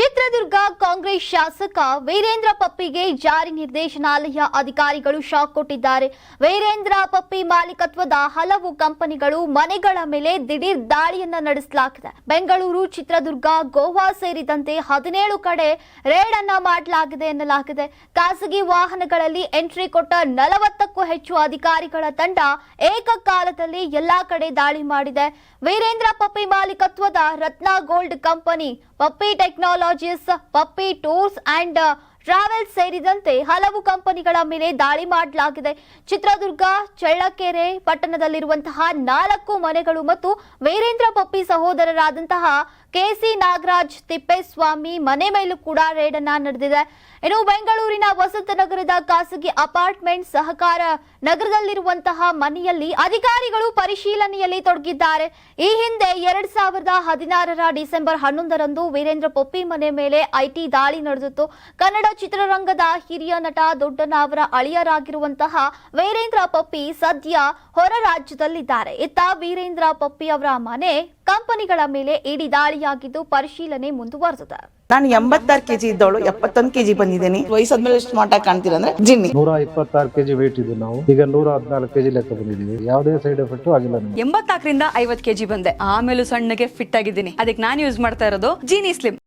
ಚಿತ್ರದುರ್ಗ ಕಾಂಗ್ರೆಸ್ ಶಾಸಕ ವೀರೇಂದ್ರ ಪಪ್ಪಿಗೆ ಜಾರಿ ನಿರ್ದೇಶನಾಲಯ ಅಧಿಕಾರಿಗಳು ಶಾಕ್ ಕೊಟ್ಟಿದ್ದಾರೆ. ವೀರೇಂದ್ರ ಪಪ್ಪಿ ಮಾಲೀಕತ್ವದ ಹಲವು ಕಂಪನಿಗಳು ಮನೆಗಳ ಮೇಲೆ ದಿಢೀರ್ ದಾಳಿಯನ್ನ ನಡೆಸಲಾಗಿದೆ. ಬೆಂಗಳೂರು, ಚಿತ್ರದುರ್ಗ, ಗೋವಾ ಸೇರಿದಂತೆ 17 ಕಡೆ ರೇಡ್ ಅನ್ನ ಮಾಡಲಾಗಿದೆ ಎನ್ನಲಾಗಿದೆ. ಖಾಸಗಿ ವಾಹನಗಳಲ್ಲಿ ಎಂಟ್ರಿ ಕೊಟ್ಟ 40ಕ್ಕೂ ಹೆಚ್ಚು ಅಧಿಕಾರಿಗಳ ತಂಡ ಏಕಕಾಲದಲ್ಲಿ ಎಲ್ಲಾ ಕಡೆ ದಾಳಿ ಮಾಡಿದೆ. ವೀರೇಂದ್ರ ಪಪ್ಪಿ ಮಾಲೀಕತ್ವದ Ratna gold company, Puppy technologies, Puppy tours and travels ಸೇರಿದಂತೆ ಹಲವು ಕಂಪನಿಗಳ ಮೇಲೆ ದಾಳಿ ಮಾಡಲಾಗಿದೆ. ಚಿತ್ರದುರ್ಗ ಚಳ್ಳಕೆರೆ ಪಟ್ಟಣದಲ್ಲಿರುವಂತಹ 4 ಮನೆಗಳು ಮತ್ತು ವೀರೇಂದ್ರ ಪಪ್ಪಿ ಸಹೋದರರಾದಂತಹ ಕೆಸಿ ನಾಗರಾಜ್ ತಿಪ್ಪೇಸ್ವಾಮಿ ಮನೆ ಮೇಲೂ ಕೂಡ ರೇಡ್ ಅನ್ನ ನಡೆದಿದೆ. ಇನ್ನು ಬೆಂಗಳೂರಿನ ವಸಂತನಗರದ ಖಾಸಗಿ ಅಪಾರ್ಟ್ಮೆಂಟ್ ಸಹಕಾರ ನಗರದಲ್ಲಿರುವಂತಹ ಮನೆಯಲ್ಲಿ ಅಧಿಕಾರಿಗಳು ಪರಿಶೀಲನೆಯಲ್ಲಿ ತೊಡಗಿದ್ದಾರೆ. ಈ ಹಿಂದೆ 2016ರ ಡಿಸೆಂಬರ್ 11ರಂದು ವೀರೇಂದ್ರ ಪಪ್ಪಿ ಮನೆ ಮೇಲೆ ಐಟಿ ದಾಳಿ ನಡೆದಿತ್ತು. ಕನ್ನಡ ಚಿತ್ರರಂಗದ ಹಿರಿಯ ನಟ ದೊಡ್ಡಣ್ಣ ಅವರ ಅಳಿಯರಾಗಿರುವಂತಹ ವೀರೇಂದ್ರ ಪಪ್ಪಿ ಸದ್ಯ ಹೊರ ರಾಜ್ಯದಲ್ಲಿದ್ದಾರೆ. ಇತ್ತ ವೀರೇಂದ್ರ ಪಪ್ಪಿ ಅವರ ಮನೆ ಕಂಪನಿಗಳ ಮೇಲೆ ಇಡಿ ದಾಳಿಯಾಗಿದ್ದು ಪರಿಶೀಲನೆ ಮುಂದುವರೆದಿದೆ. ನಾನು 86 ಕೆಜಿ ಇದ್ದವಳು 71 ಕೆಜಿ ಬಂದಿದ್ದೀನಿ. ವಯಸ್ಸಾದ್ಮೇಲೆ ಸ್ಮಾರ್ಟ್ ಆಗಿ ಕಾಣ್ತೀರಾ ಅಂದ್ರೆ ಜಿನ್ನಿ. 126 ಕೆಜಿ ವೇಟ್ ಇದ್ದು ನಾವು ಈಗ 114 ಕೆಜಿ ಲೆಕ್ಕ ಬಂದಿದ್ದೀವಿ. ಯಾವುದೇ ಸೈಡ್ ಎಫೆಕ್ಟ್ ಆಗಿಲ್ಲ. 84ರಿಂದ 50 ಕೆಜಿ ಬಂದೆ. ಆಮೇಲೆ ಸಣ್ಣಗೆ ಫಿಟ್ ಆಗಿದ್ದೀನಿ. ಅದಕ್ಕೆ ನಾನು ಯೂಸ್ ಮಾಡ್ತಾ ಇರೋದು ಜೀನಿ ಸ್ಲಿಮ್.